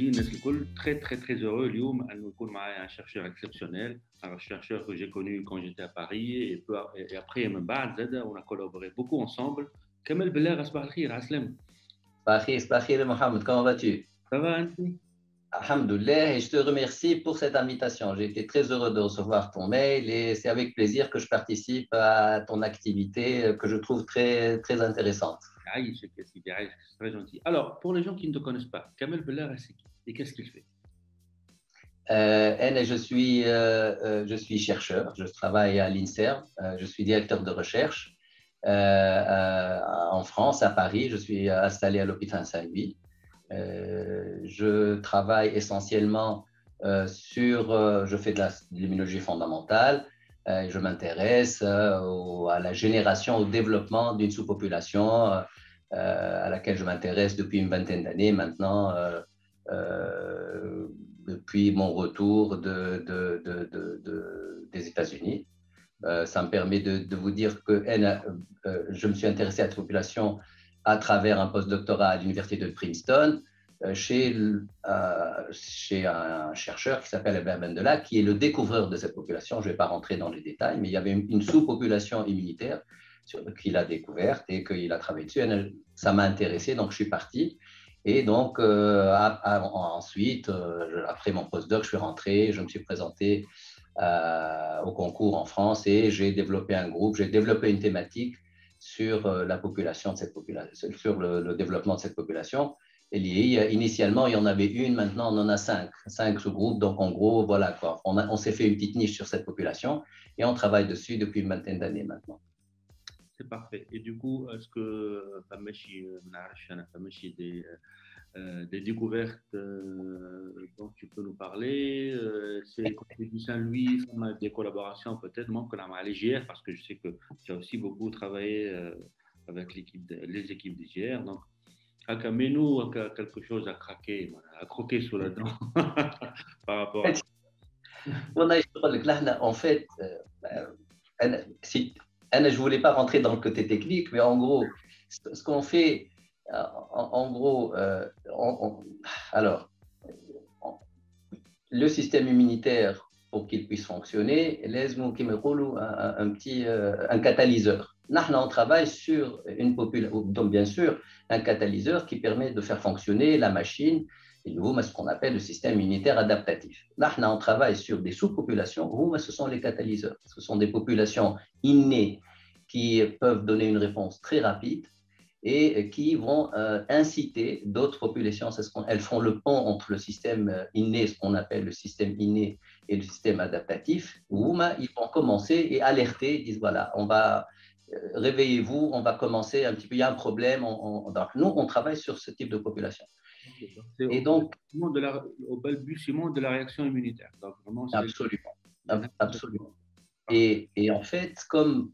الناس الكل très très très heureux اليوم أنه يكون معايا un chercheur exceptionnel, un chercheur que j'ai connu quand j'étais à Paris et après من بعد زاد on a collaboré beaucoup ensemble. كمال بالله صباح الخير عسلامة. صباح الخير Mohamed, comment vas-tu? Ça va أنت؟ Alhamdoulilah, et je te remercie pour cette invitation. J'ai été très heureux de recevoir ton mail et c'est avec plaisir que je participe à ton activité que je trouve très, très intéressante. عايشك يا سيدي عايشك c'est très gentil. Alors pour les gens qui ne te connaissent pas, Kamel Bellar c'est qui et qu'est-ce qu'il fait? Je suis chercheur, je travaille à l'INSERM, je suis directeur de recherche en France, à Paris. Je suis installé à l'hôpital Saint-Louis. Je travaille essentiellement je fais de l'immunologie fondamentale. Je m'intéresse à la génération, au développement d'une sous-population à laquelle je m'intéresse depuis une vingtaine d'années maintenant, depuis mon retour des États-Unis. Ça me permet de vous dire que je me suis intéressé à cette population à travers un postdoctorat à l'université de Princeton chez un chercheur qui s'appelle Albert Bandela, qui est le découvreur de cette population. Je ne vais pas rentrer dans les détails, mais il y avait une sous-population immunitaire qu'il a découverte et qu'il a travaillé dessus. Ça m'a intéressé, donc je suis parti. Et donc, ensuite, après mon postdoc, je suis rentré, je me suis présenté au concours en France et j'ai développé un groupe, j'ai développé une thématique sur la population de cette population, sur le développement de cette population. Et initialement, il y en avait une, maintenant on en a cinq sous-groupes. Donc en gros, voilà quoi, on s'est fait une petite niche sur cette population et on travaille dessus depuis une vingtaine d'années maintenant. C'est parfait. Et du coup, est-ce que des découvertes dont tu peux nous parler? C'est quand tu dis Saint-Louis, on a des collaborations peut-être, même que la l'IGR, parce que je sais que tu as aussi beaucoup travaillé avec les équipes d'IGR. Donc, mets-nous quelque chose à craquer, à croquer sous la dent par rapport à ça. En fait, je ne voulais pas rentrer dans le côté technique, mais en gros, ce qu'on fait, alors, le système immunitaire, pour qu'il puisse fonctionner, laisse-moi un catalyseur. On travaille sur une population, donc bien sûr, un catalyseur qui permet de faire fonctionner la machine, et nous, ce qu'on appelle le système immunitaire adaptatif. Là, on travaille sur des sous-populations, ce sont les catalyseurs. Ce sont des populations innées qui peuvent donner une réponse très rapide et qui vont inciter d'autres populations. Elles font le pont entre le système inné, ce qu'on appelle le système inné, et le système adaptatif, où ils vont commencer et alerter, ils disent voilà, on va réveillez-vous, on va commencer un petit peu, il y a un problème. Donc, nous, on travaille sur ce type de population. Et donc, au balbutiement de la réaction immunitaire. Donc, vraiment, absolument. Absolument. Et en fait, comme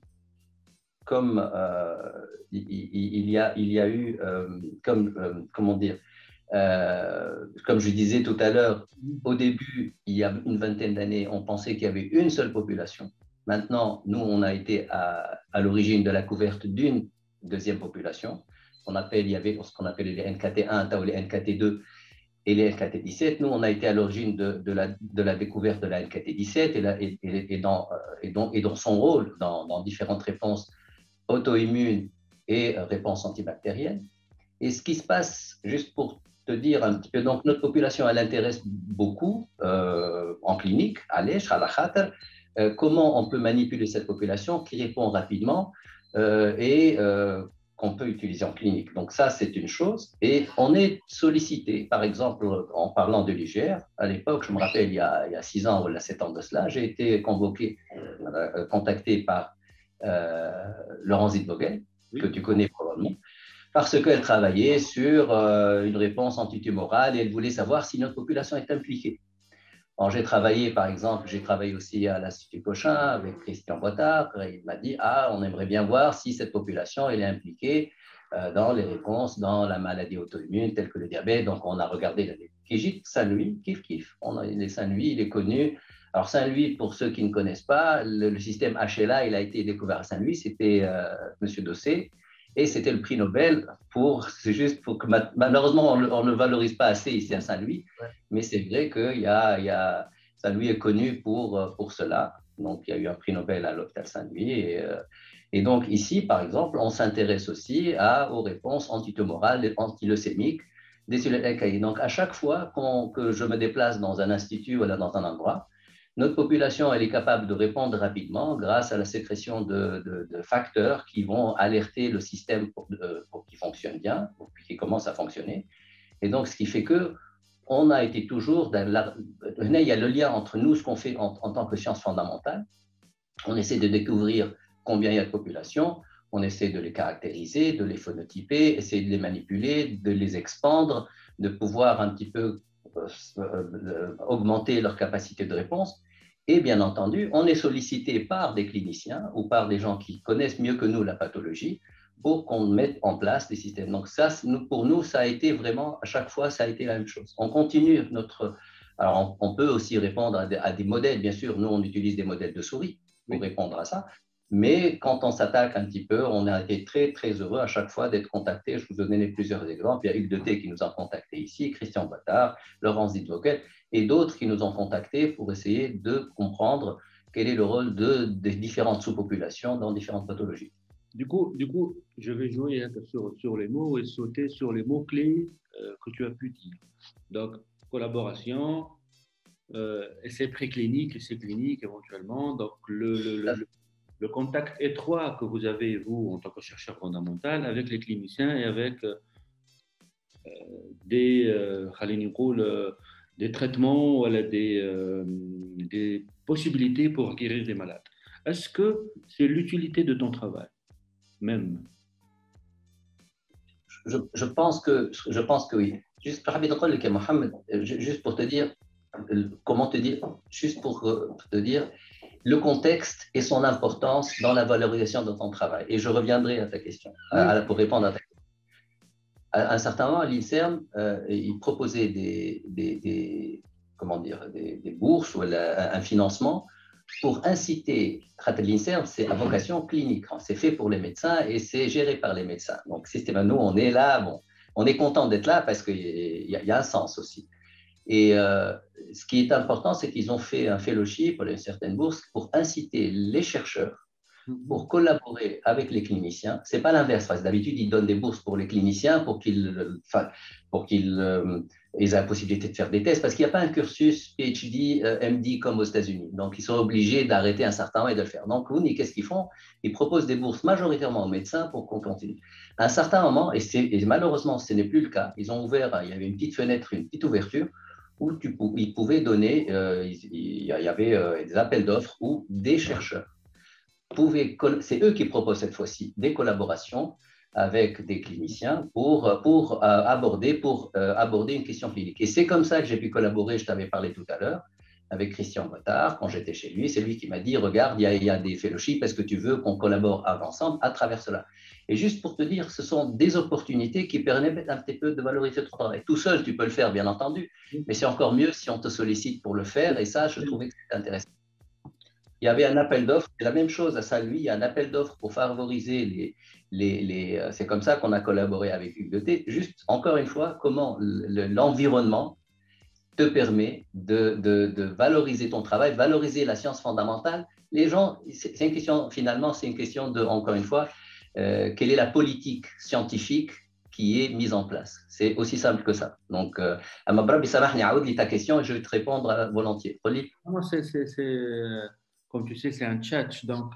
il y a eu, comment dire, comme je disais tout à l'heure, au début, il y a une vingtaine d'années, on pensait qu'il y avait une seule population. Maintenant, nous, on a été à l'origine de la couverte d'une deuxième population. Il y avait ce qu'on appelait les NKT1, les NKT2 et les NKT17. Nous, on a été à l'origine de la découverte de la NKT17 et dans son rôle dans différentes réponses auto-immunes et réponses antibactériennes. Et ce qui se passe, juste pour te dire un petit peu, donc notre population, elle intéresse beaucoup en clinique, comment on peut manipuler cette population qui répond rapidement qu'on peut utiliser en clinique. Donc ça, c'est une chose. Et on est sollicité, par exemple, en parlant de l'IGR, à l'époque, je me rappelle, il y a 6 ans ou 7 ans de cela, j'ai été contacté par Laurence Zitvogel, que tu connais probablement, parce qu'elle travaillait sur une réponse antitumorale et elle voulait savoir si notre population est impliquée. Alors, j'ai travaillé aussi à l'Institut Cochin avec Christian Boitard, et il m'a dit on aimerait bien voir si cette population elle est impliquée dans les réponses dans la maladie auto-immune telle que le diabète. Donc, on a regardé la Kijit, Saint-Louis, kiff. Les Saint-Louis, il est connu. Alors, Saint-Louis, pour ceux qui ne connaissent pas, le système HLA, il a été découvert à Saint-Louis, c'était M. Dossé. Et c'était le prix Nobel c'est juste pour que, malheureusement, on ne le valorise pas assez ici à Saint-Louis, mais c'est vrai que Saint-Louis est connu pour cela. Donc, il y a eu un prix Nobel à l'hôpital Saint-Louis. Et donc, ici, par exemple, on s'intéresse aussi aux réponses antitumorales et antileucémiques des cellules NKI. Donc, à chaque fois que je me déplace dans un institut ou dans un endroit, notre population, elle est capable de répondre rapidement grâce à la sécrétion de facteurs qui vont alerter le système pour qu'il fonctionne bien, pour qu'il commence à fonctionner. Et donc, ce qui fait que on a été toujours il y a le lien entre nous, ce qu'on fait en tant que science fondamentale. On essaie de découvrir combien il y a de populations, on essaie de les caractériser, de les phénotyper, essayer de les manipuler, de les expandre, de pouvoir un petit peu augmenter leur capacité de réponse. Et bien entendu, on est sollicité par des cliniciens ou par des gens qui connaissent mieux que nous la pathologie pour qu'on mette en place des systèmes. Donc ça, pour nous, ça a été vraiment, à chaque fois, ça a été la même chose. On continue Alors on peut aussi répondre à des modèles, bien sûr. Nous, on utilise des modèles de souris pour répondre à ça. Mais quand on s'attaque un petit peu, on a été très, très heureux à chaque fois d'être contacté. Je vous donne plusieurs exemples. Il y a Hugues Deté qui nous a contactés ici, Christian Bottard, Laurence Ditvoquel et d'autres qui nous ont contactés pour essayer de comprendre quel est le rôle des différentes sous-populations dans différentes pathologies. Du coup, je vais jouer sur les mots et sauter sur les mots-clés que tu as pu dire. Donc, collaboration, essais précliniques, essais cliniques éventuellement. Donc, le contact étroit que vous avez, vous, en tant que chercheur fondamental, avec les cliniciens et avec des traitements ou des possibilités pour guérir des malades. Est-ce que c'est l'utilité de ton travail même? Je pense que oui. Juste pour te dire, juste pour te dire le contexte et son importance dans la valorisation de ton travail. Et je reviendrai à ta question, pour répondre à ta question. À un certain moment, l'INSERM, il proposait des bourses ou un financement pour inciter. L'INSERM, c'est à vocation clinique, c'est fait pour les médecins et c'est géré par les médecins. Donc, systématiquement, nous, on est là, on est content d'être là parce qu'il y a un sens aussi. Et ce qui est important, c'est qu'ils ont fait un fellowship, une certaine bourse, pour inciter les chercheurs pour collaborer avec les cliniciens. Ce n'est pas l'inverse. D'habitude, ils donnent des bourses pour les cliniciens pour qu'ils aient la possibilité de faire des tests, parce qu'il n'y a pas un cursus PhD, MD comme aux États-Unis. Donc, ils sont obligés d'arrêter un certain temps et de le faire. Donc, qu'est-ce qu'ils font? Ils proposent des bourses majoritairement aux médecins pour qu'on continue. À un certain moment, et malheureusement, ce n'est plus le cas, ils ont ouvert, il y avait une petite fenêtre, une petite ouverture, où ils pouvaient donner, il y avait des appels d'offres où des chercheurs c'est eux qui proposent cette fois-ci des collaborations avec des cliniciens pour aborder une question clinique. Et c'est comme ça que j'ai pu collaborer, je t'avais parlé tout à l'heure, avec Christian Bottard, quand j'étais chez lui. C'est lui qui m'a dit, regarde, il y a des fellowships, est-ce que tu veux qu'on collabore ensemble à travers cela? Et juste pour te dire, ce sont des opportunités qui permettent un petit peu de valoriser ton travail. Tout seul, tu peux le faire, bien entendu, mais c'est encore mieux si on te sollicite pour le faire, et ça, je trouvais que c'était intéressant. Il y avait un appel d'offres, c'est la même chose à Saint-Louis, il y a un appel d'offres pour favoriser c'est comme ça qu'on a collaboré avec Hugues Deté. Juste, encore une fois, comment l'environnement te permet de valoriser ton travail, valoriser la science fondamentale. Les gens, c'est une question, finalement, c'est une question de, encore une fois, quelle est la politique scientifique qui est mise en place. C'est aussi simple que ça. Donc, ta question et je vais te répondre volontiers. Moi, comme tu sais, c'est un chat. Donc,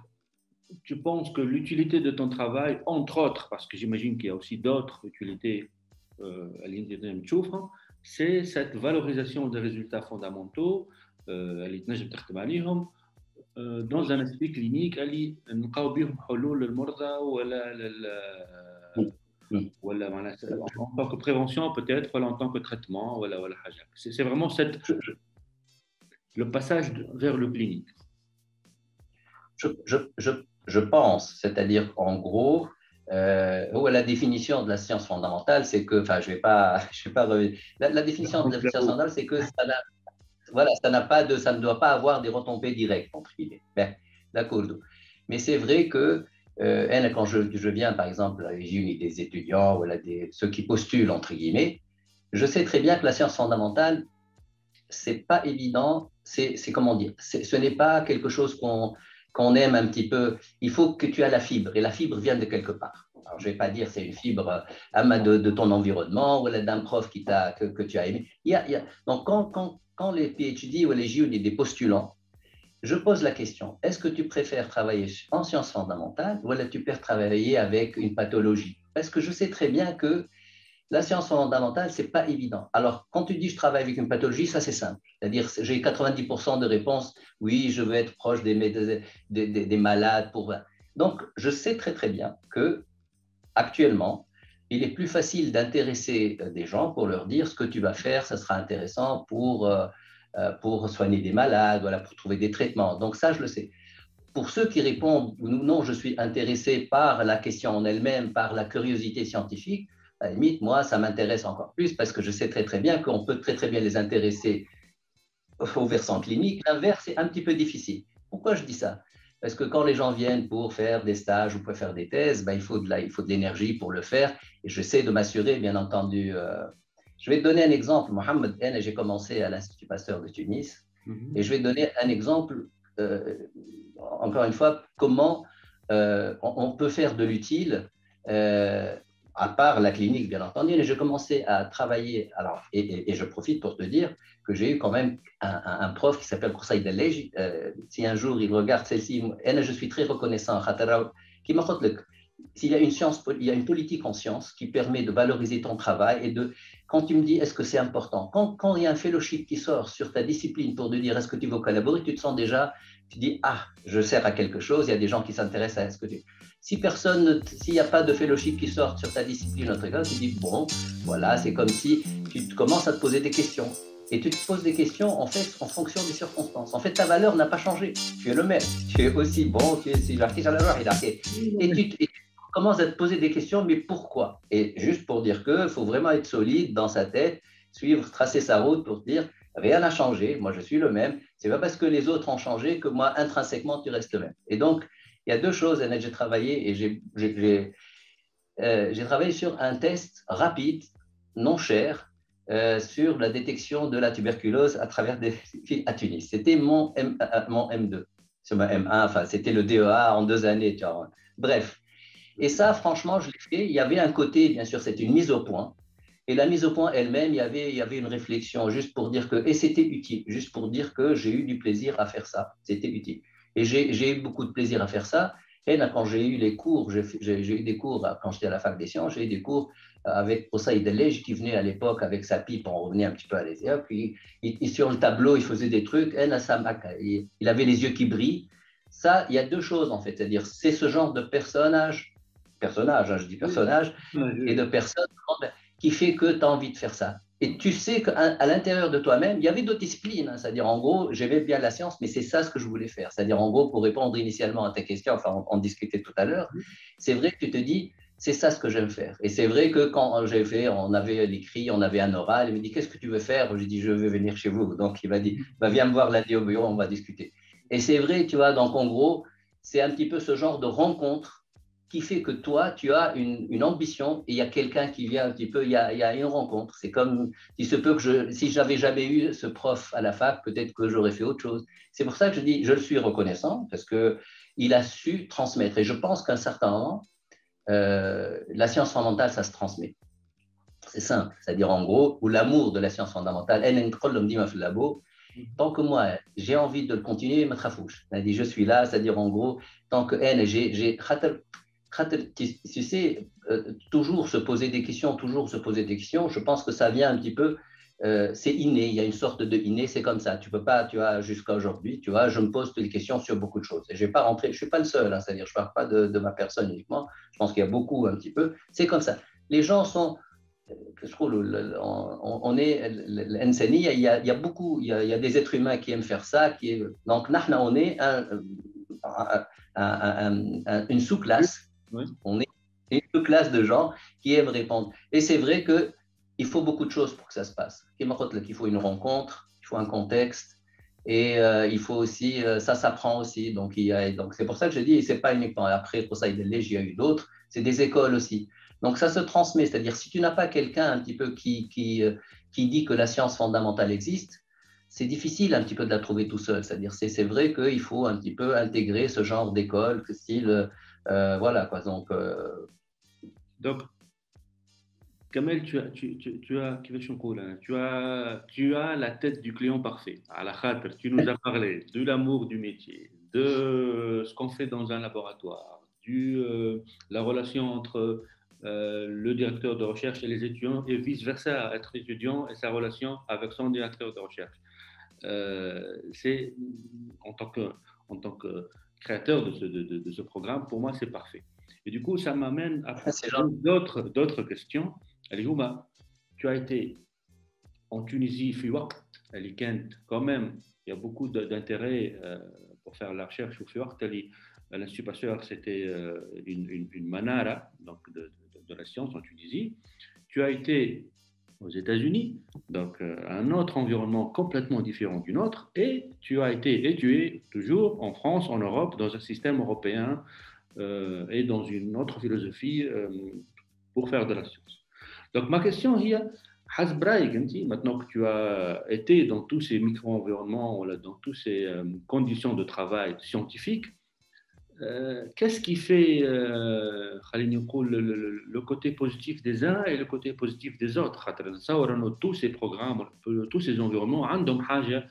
tu penses que l'utilité de ton travail, entre autres, parce que j'imagine qu'il y a aussi d'autres utilités à l'INSERM, c'est cette valorisation des résultats fondamentaux dans un aspect clinique نلقاو بهم حلول للمرضى ولا en tant que prévention peut-être ولا en tant que traitement ولا حاجة. C'est vraiment le passage vers le clinique. Je pense, c'est-à-dire en gros, la définition de la science fondamentale, c'est que, enfin, je vais pas revenir. La définition de la science fondamentale, c'est que ça ne doit pas avoir des retombées directes, entre guillemets. D'accord. Mais c'est vrai que quand je viens, par exemple, à la région des étudiants ou ceux qui postulent, entre guillemets, je sais très bien que la science fondamentale, c'est pas évident, c'est comment dire, ce n'est pas quelque chose qu'on aime un petit peu. Il faut que tu aies la fibre, et la fibre vient de quelque part. Alors, je ne vais pas dire c'est une fibre de ton environnement ou d'un prof que tu as aimé. Donc, quand les PhD ou les JU, des postulants, je pose la question, est-ce que tu préfères travailler en sciences fondamentales ou tu préfères travailler avec une pathologie? Parce que je sais très bien que la science fondamentale, ce n'est pas évident. Alors, quand tu dis je travaille avec une pathologie, ça c'est simple. C'est-à-dire, j'ai 90% de réponses, oui, je veux être proche des malades. Donc, je sais très très bien que actuellement, il est plus facile d'intéresser des gens pour leur dire ce que tu vas faire, ça sera intéressant pour soigner des malades, voilà, pour trouver des traitements. Donc ça, je le sais. Pour ceux qui répondent non, je suis intéressé par la question en elle-même, par la curiosité scientifique, à la limite, moi, ça m'intéresse encore plus parce que je sais très très bien qu'on peut très très bien les intéresser au versant clinique. L'inverse est un petit peu difficile. Pourquoi je dis ça? Parce que quand les gens viennent pour faire des stages ou pour faire des thèses, ben, il faut de l'énergie pour le faire. Et j'essaie de m'assurer, bien entendu. Je vais te donner un exemple. Mohamed N, j'ai commencé à l'Institut Pasteur de Tunis. Et je vais te donner un exemple, encore une fois, comment on peut faire de l'utile à part la clinique, bien entendu. Et j'ai commencé à travailler, alors, et je profite pour te dire que j'ai eu quand même un prof qui s'appelle Koussaïd Allej. Si un jour il regarde celle-ci, je suis très reconnaissant, qui m'a dit s'il y a une science, il y a une politique en science qui permet de valoriser ton travail et quand tu me dis est-ce que c'est important, quand il y a un fellowship qui sort sur ta discipline pour te dire est-ce que tu veux collaborer, tu te sens déjà, tu dis ah, je sers à quelque chose, il y a des gens qui s'intéressent à ce que tu. S'il n'y a pas de fellowship qui sort sur ta discipline, tu dis bon, voilà, c'est comme si tu commences à te poser des questions. Et tu te poses des questions en fait en fonction des circonstances. En fait, ta valeur n'a pas changé. Tu es le même. Tu es aussi bon. Tu es et tu commences à te poser des questions, mais pourquoi? Et juste pour dire qu'il faut vraiment être solide dans sa tête, suivre, tracer sa route pour dire rien n'a changé. Moi, je suis le même. C'est pas parce que les autres ont changé que moi, intrinsèquement, tu restes le même. Et donc, il y a deux choses. J'ai travaillé et j'ai travaillé sur un test rapide, non cher, sur la détection de la tuberculose à travers des filles à Tunis. C'était mon M2, c'est mon M1, enfin, c'était le DEA en 2 années. Tu vois. Bref. Et ça, franchement, je l'ai fait. Il y avait un côté, bien sûr, c'était une mise au point. Et la mise au point elle-même, il y avait une réflexion juste pour dire que, et c'était utile, juste pour dire que j'ai eu du plaisir à faire ça. C'était utile. Et j'ai eu beaucoup de plaisir à faire ça. Et là, quand j'ai eu les cours, j'ai eu des cours, quand j'étais à la fac des sciences, j'ai eu des cours avec Koussaïd Allej qui venait à l'époque avec sa pipe, on revenait un petit peu à l'ESA, puis sur le tableau, il faisait des trucs, il avait les yeux qui brillent. Ça, il y a deux choses en fait, c'est-à-dire c'est ce genre de personnage, je dis personnage, et de personnes qui fait que tu as envie de faire ça. Et tu sais qu'à l'intérieur de toi-même, il y avait d'autres disciplines, hein, c'est-à-dire en gros, j'aimais bien la science, mais c'est ça ce que je voulais faire. C'est-à-dire en gros, pour répondre initialement à ta question, enfin on discutait tout à l'heure, c'est vrai que tu te dis, c'est ça ce que j'aime faire. Et c'est vrai que quand j'ai fait, on avait l'écrit, on avait un oral, il me dit, qu'est-ce que tu veux faire? J'ai dit, je veux venir chez vous. Donc il m'a dit, bah, viens me voir lundi au bureau, on va discuter. Et c'est vrai, tu vois, donc en gros, c'est un petit peu ce genre de rencontre qui fait que toi, tu as une ambition et il y a quelqu'un qui vient un petit peu, il y a une rencontre. C'est comme, il se peut que si je n'avais jamais eu ce prof à la fac, peut-être que j'aurais fait autre chose. C'est pour ça que je dis, je le suis reconnaissant parce qu'il a su transmettre. Et je pense qu'à un certain moment, la science fondamentale, ça se transmet. C'est simple. C'est-à-dire, en gros, où l'amour de la science fondamentale, tant que moi, j'ai envie de le continuer, c'est-à-dire, je suis là, c'est-à-dire, en gros, tant que tu sais, toujours se poser des questions, je pense que ça vient un petit peu, c'est inné, il y a une sorte de inné, c'est comme ça, tu peux pas, tu vois, jusqu'à aujourd'hui, tu vois, je me pose des questions sur beaucoup de choses, et je vais pas rentrer, je suis pas le seul, hein, c'est-à-dire, je parle pas de ma personne uniquement, je pense qu'il y a beaucoup un petit peu, c'est comme ça, les gens sont, je trouve, on est, il y a beaucoup, il y a des êtres humains qui aiment faire ça, donc, on est une sous-classe. Oui. On est une sous-classe de gens qui aiment répondre. Et c'est vrai qu'il faut beaucoup de choses pour que ça se passe. Il faut une rencontre, il faut un contexte, Et il faut aussi, ça s'apprend aussi. Donc c'est pour ça que je dis, c'est pas uniquement après Conseil de Lège, il y a eu d'autres, c'est des écoles aussi. Donc ça se transmet, c'est-à-dire si tu n'as pas quelqu'un un petit peu qui dit que la science fondamentale existe, c'est difficile un petit peu de la trouver tout seul. C'est-à-dire c'est vrai qu'il faut un petit peu intégrer ce genre d'école, que style, voilà quoi. Donc, Kamel, tu as la tête du client parfait. À la khater, tu nous as parlé de l'amour du métier, de ce qu'on fait dans un laboratoire, la relation entre le directeur de recherche et les étudiants et vice-versa, être étudiant et sa relation avec son directeur de recherche. C'est en tant que créateur de ce programme, pour moi, c'est parfait. Et du coup, ça m'amène à C'est poser genre, d'autres questions. Allez, Houma, tu as été en Tunisie, Fiwak, Ali Kent, quand même, il y a beaucoup d'intérêt pour faire la recherche au Fiwak. L'Institut Pasteur, c'était une manara donc de la science en Tunisie. Tu as été aux États-Unis, donc un autre environnement complètement différent du nôtre, et tu as été étudié toujours en France, en Europe, dans un système européen et dans une autre philosophie pour faire de la science. Donc ma question est, maintenant que tu as été dans tous ces micro-environnements, dans toutes ces conditions de travail scientifiques, qu'est-ce qui fait le côté positif des uns et le côté positif des autres? Tous ces programmes, tous ces environnements, عندهم حاجة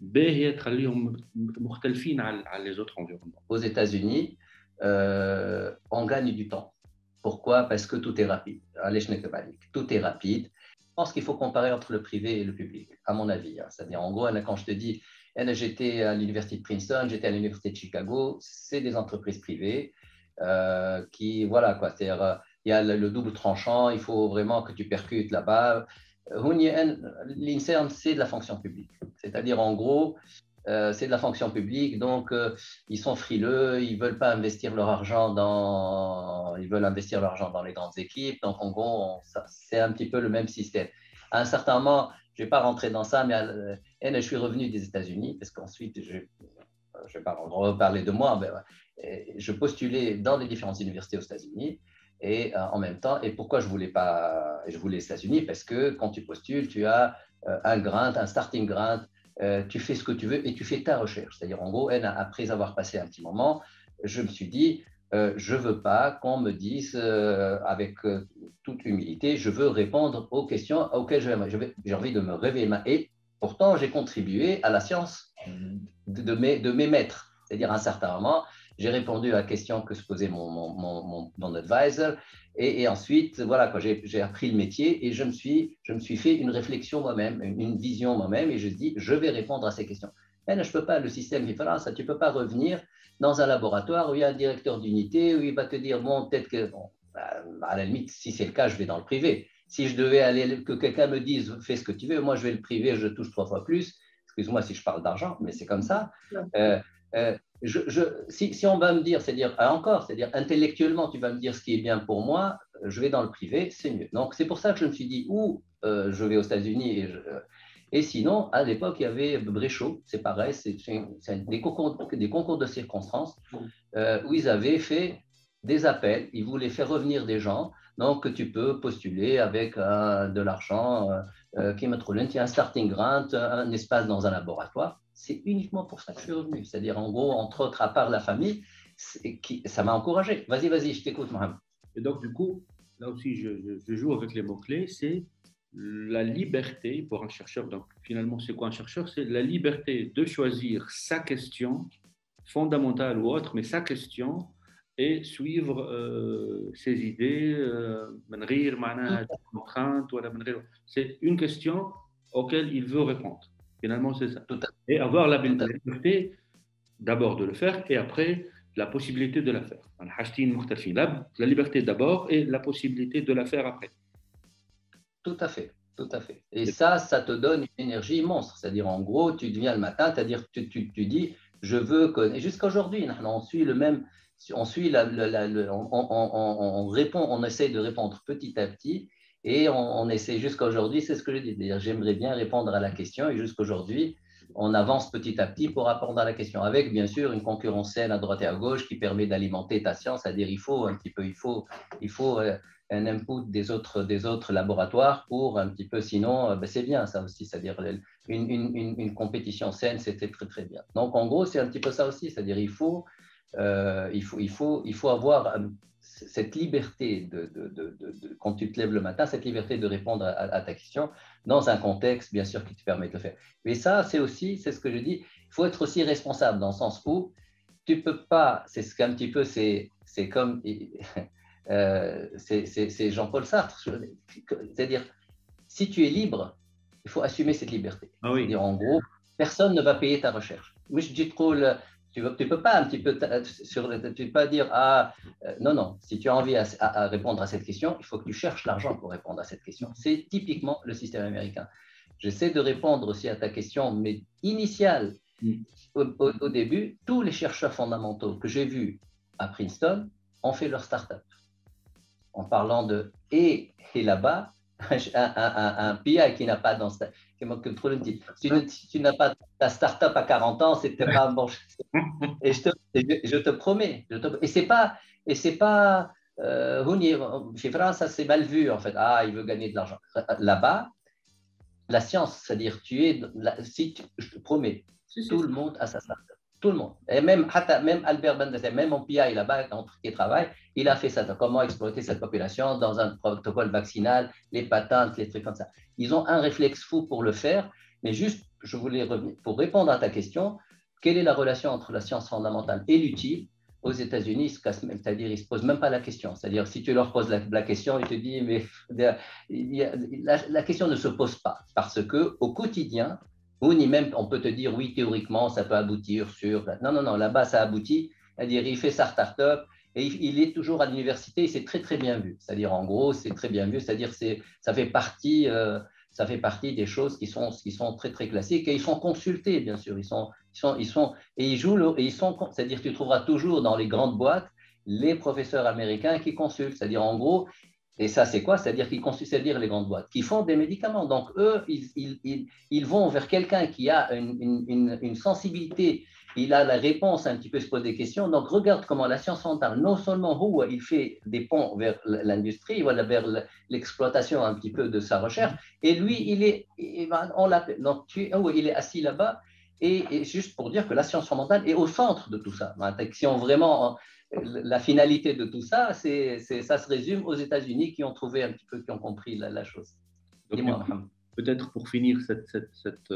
باهية تخليهم مختلفين عن les autres environnements. aux États-Unis, on gagne du temps. Pourquoi? Parce que tout est rapide. Tout est rapide. Je pense qu'il faut comparer entre le privé et le public, à mon avis. C'est-à-dire, en gros, quand je te dis, j'étais à l'université de Princeton, j'étais à l'université de Chicago, c'est des entreprises privées qui, voilà, quoi. C'est-à-dire, il y a le double tranchant, il faut vraiment que tu percutes là-bas. L'INSERM, c'est de la fonction publique. C'est-à-dire, en gros, c'est de la fonction publique, donc ils sont frileux, ils veulent pas investir leur argent ils veulent investir leur argent dans les grandes équipes. Donc en gros, c'est un petit peu le même système. À un certain moment, je vais pas rentrer dans ça, mais je suis revenu des États-Unis parce qu'ensuite, je vais pas reparler de moi, mais je postulais dans les différentes universités aux États-Unis. Et en même temps, et pourquoi je voulais les États-Unis? Parce que quand tu postules, tu as un grant, un starting grant, tu fais ce que tu veux et tu fais ta recherche. C'est-à-dire, en gros, après avoir passé un petit moment, je me suis dit, je ne veux pas qu'on me dise, avec toute humilité, je veux répondre aux questions auxquelles j'ai envie de me réveiller. Et pourtant, j'ai contribué à la science de mes maîtres. C'est-à-dire, à un certain moment, j'ai répondu à la question que se posait mon advisor. Et ensuite, voilà, j'ai appris le métier et je me suis fait une réflexion moi-même, une vision moi-même, et je dis, je vais répondre à ces questions. Mais je ne peux pas, le système fait ça, tu ne peux pas revenir dans un laboratoire où il y a un directeur d'unité, où il va te dire, bon, peut-être que, bon, à la limite, si c'est le cas, je vais dans le privé. Si je devais aller, que quelqu'un me dise, fais ce que tu veux, moi, je vais le privé, je touche 3 fois plus. Excuse-moi si je parle d'argent, mais c'est comme ça. Si on va me dire, c'est-à-dire encore, c'est-à-dire intellectuellement, tu vas me dire ce qui est bien pour moi, je vais dans le privé, c'est mieux. Donc c'est pour ça que je me suis dit, je vais aux États-Unis et sinon, à l'époque, il y avait Bréchot, c'est pareil, c'est des concours de circonstances où ils avaient fait des appels, ils voulaient faire revenir des gens, donc tu peux postuler avec de l'argent, qui me trouve, un starting grant, un espace dans un laboratoire. C'est uniquement pour ça que je suis revenu. C'est-à-dire, en gros, entre autres, à part la famille, ça m'a encouragé. Vas-y, je t'écoute, Mohamed. Et donc, du coup, là aussi, je joue avec les mots-clés, c'est la liberté pour un chercheur. Donc, finalement, c'est quoi un chercheur? C'est la liberté de choisir sa question fondamentale ou autre, mais sa question et suivre ses idées. C'est une question auquel il veut répondre. Finalement, c'est ça. Et avoir la liberté d'abord de le faire et après la possibilité de la faire. La liberté d'abord et la possibilité de la faire après. Tout à fait, tout à fait. Et ça te donne une énergie immense. C'est-à-dire, en gros, tu viens le matin, c'est-à-dire, tu dis, je veux connaître. Jusqu'à aujourd'hui, on suit le même, on suit on répond, on essaie de répondre petit à petit et on essaie jusqu'à aujourd'hui, c'est ce que je dis. J'aimerais bien répondre à la question et jusqu'à aujourd'hui, on avance petit à petit pour répondre à la question, avec bien sûr une concurrence saine à droite et à gauche qui permet d'alimenter ta science, c'est-à-dire il faut un input des autres laboratoires pour un petit peu, sinon c'est bien ça aussi, c'est-à-dire une compétition saine, c'était très très bien. Donc en gros, c'est un petit peu ça aussi, c'est-à-dire il faut avoir cette liberté quand tu te lèves le matin, cette liberté de répondre à ta question dans un contexte, bien sûr, qui te permet de le faire. Mais ça, c'est ce que je dis, il faut être aussi responsable dans le sens où tu peux pas, c'est ce qu'un petit peu, c'est comme, c'est Jean-Paul Sartre, c'est-à-dire, si tu es libre, il faut assumer cette liberté. Ah oui. C'est-à-dire, en gros, personne ne va payer ta recherche. Oui, je dis trop tu ne peux pas un petit peu tu peux pas dire non, si tu as envie à répondre à cette question, il faut que tu cherches l'argent pour répondre à cette question. C'est typiquement le système américain. J'essaie de répondre aussi à ta question, mais initiale. Au début, tous les chercheurs fondamentaux que j'ai vus à Princeton ont fait leur start-up. En parlant et là-bas, un PI qui n'a pas dans si tu n'as pas ta start-up à 40 ans, c'était pas bon. Et je te promets, et c'est pas chez France, ça c'est mal vu en fait. Ah, il veut gagner de l'argent. Là-bas, la science, c'est-à-dire je te promets, tout le monde a sa start-up. Tout le monde. Et même Albert Bandazet, même mon PI là-bas, qui travaille, il a fait ça. Comment exploiter cette population dans un protocole vaccinal, les patentes, les trucs comme ça. Ils ont un réflexe fou pour le faire, mais juste, je voulais revenir, pour répondre à ta question, quelle est la relation entre la science fondamentale et l'utile? Aux États-Unis, c'est-à-dire ils ne se posent même pas la question. C'est-à-dire, si tu leur poses la question, ils te disent, mais la question ne se pose pas, parce qu'au quotidien, ou ni même, on peut te dire, oui, théoriquement, ça peut aboutir sur… Non, là-bas, ça aboutit. C'est-à-dire, il fait sa start-up et il est toujours à l'université et c'est très, très bien vu. C'est-à-dire, en gros, c'est très bien vu. C'est-à-dire, ça fait partie des choses qui sont très, très classiques et ils sont consultés, bien sûr. Ils jouent, c'est-à-dire, tu trouveras toujours dans les grandes boîtes les professeurs américains qui consultent. C'est-à-dire, en gros, et ça, c'est quoi? C'est-à-dire qu'ils consultent, c'est-à-dire les grandes boîtes, qui font des médicaments. Donc, eux, ils vont vers quelqu'un qui a une sensibilité, il a la réponse un petit peu, se pose des questions. Donc, regarde comment la science fondamentale, non seulement il fait des ponts vers l'industrie, voilà, vers l'exploitation un petit peu de sa recherche, et lui, on l'appelle, donc il est assis là-bas, et juste pour dire que la science fondamentale est au centre de tout ça. Si on vraiment… La finalité de tout ça, ça se résume aux États-Unis qui ont trouvé un petit peu, qui ont compris la chose. Dis-moi, Mohamed. Peut-être pour finir cet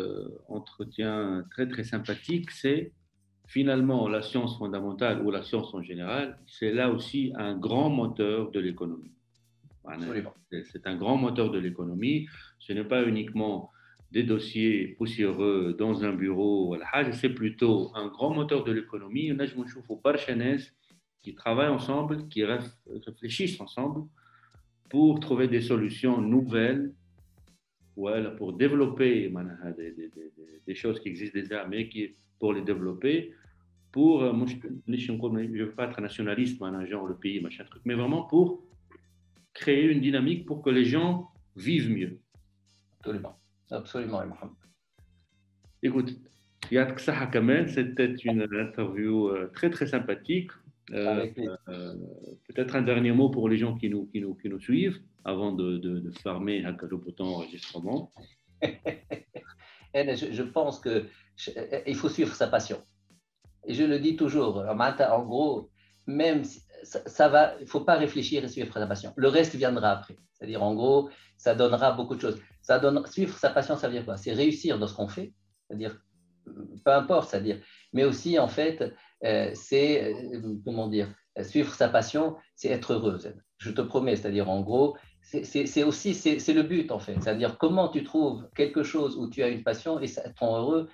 entretien très très sympathique, c'est finalement la science fondamentale ou la science en général, c'est là aussi un grand moteur de l'économie. C'est un grand moteur de l'économie. Ce n'est pas uniquement des dossiers poussiéreux dans un bureau, c'est plutôt un grand moteur de l'économie. On a qui travaillent ensemble, qui réfléchissent ensemble pour trouver des solutions nouvelles, pour développer des choses qui existent déjà, mais pour les développer, je ne veux pas être nationaliste, genre le pays, machin truc, mais vraiment pour créer une dynamique pour que les gens vivent mieux. Absolument, Mohamed. Écoute, Yad Ksaha Kamel, c'était une interview très très sympathique. Peut-être un dernier mot pour les gens qui nous suivent avant de fermer le bouton enregistrement. Je pense qu'il faut suivre sa passion. Et je le dis toujours, en gros, même ça va, il ne faut pas réfléchir et suivre sa passion. Le reste viendra après. C'est-à-dire, en gros, ça donnera beaucoup de choses. Suivre sa passion, ça veut dire quoi? C'est réussir dans ce qu'on fait. C'est-à-dire, peu importe, c'est-à-dire, mais aussi, en fait, c'est, comment dire, suivre sa passion, c'est être heureux. Je te promets, c'est-à-dire, en gros, c'est aussi, c'est le but, en fait. C'est-à-dire, comment tu trouves quelque chose où tu as une passion et ça te rend heureux.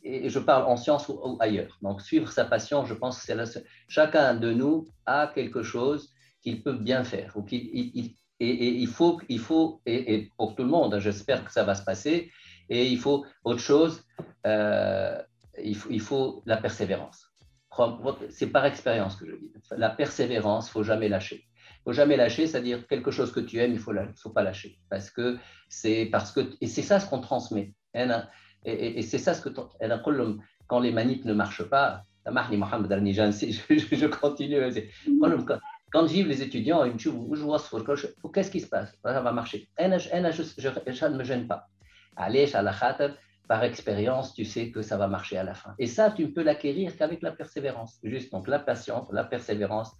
Et je parle en science ou ailleurs. Donc, suivre sa passion, je pense que c'est chacun de nous a quelque chose qu'il peut bien faire. Ou il faut, et pour tout le monde, j'espère que ça va se passer, et il faut autre chose, il faut la persévérance. C'est par expérience que je dis. La persévérance, il ne faut jamais lâcher. Il ne faut jamais lâcher, c'est-à-dire quelque chose que tu aimes, il ne faut pas lâcher. Et c'est ça ce qu'on transmet. Et c'est ça ce que quand les manips ne marchent pas, je continue. Quand vivent les étudiants, ils me disent qu'est-ce qui se passe? Ça va marcher. Je ne me gêne pas. Allez, par expérience, tu sais que ça va marcher à la fin. Et ça, tu ne peux l'acquérir qu'avec la persévérance. Juste, donc la patience, la persévérance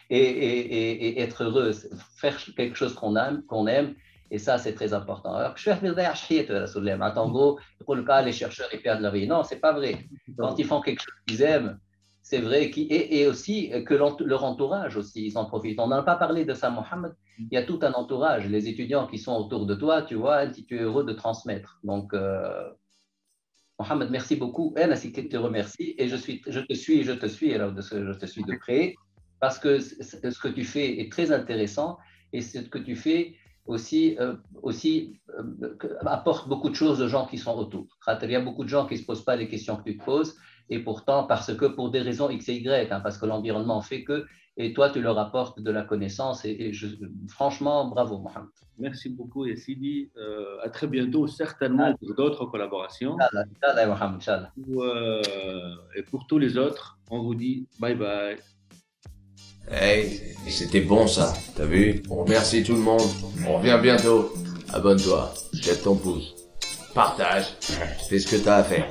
et être heureux, faire quelque chose qu'on aime. Et ça, c'est très important. Alors, je fais en gros, les chercheurs, ils perdent leur vie. Non, c'est pas vrai. Quand ils font quelque chose qu'ils aiment, c'est vrai. Et aussi que leur entourage aussi, ils en profitent. On n'a pas parlé de ça, Mohamed. Il y a tout un entourage. Les étudiants qui sont autour de toi, tu vois, tu es heureux de transmettre. Donc, Mohamed, merci beaucoup. Je te remercie. Et je te suis, je te suis de près parce que ce que tu fais est très intéressant et ce que tu fais aussi apporte beaucoup de choses aux gens qui sont autour. Il y a beaucoup de gens qui ne se posent pas les questions que tu te poses et pourtant, parce que pour des raisons X et Y, parce que l'environnement fait que, et toi, tu leur apportes de la connaissance franchement, bravo, Mohamed. Merci beaucoup, Yassidi. À très bientôt, certainement pour d'autres collaborations. Et pour tous les autres, on vous dit bye bye. Hey, c'était bon ça, t'as vu? On remercie tout le monde. On revient bientôt. Abonne-toi, jette ton pouce. Partage. Fais ce que t'as à faire.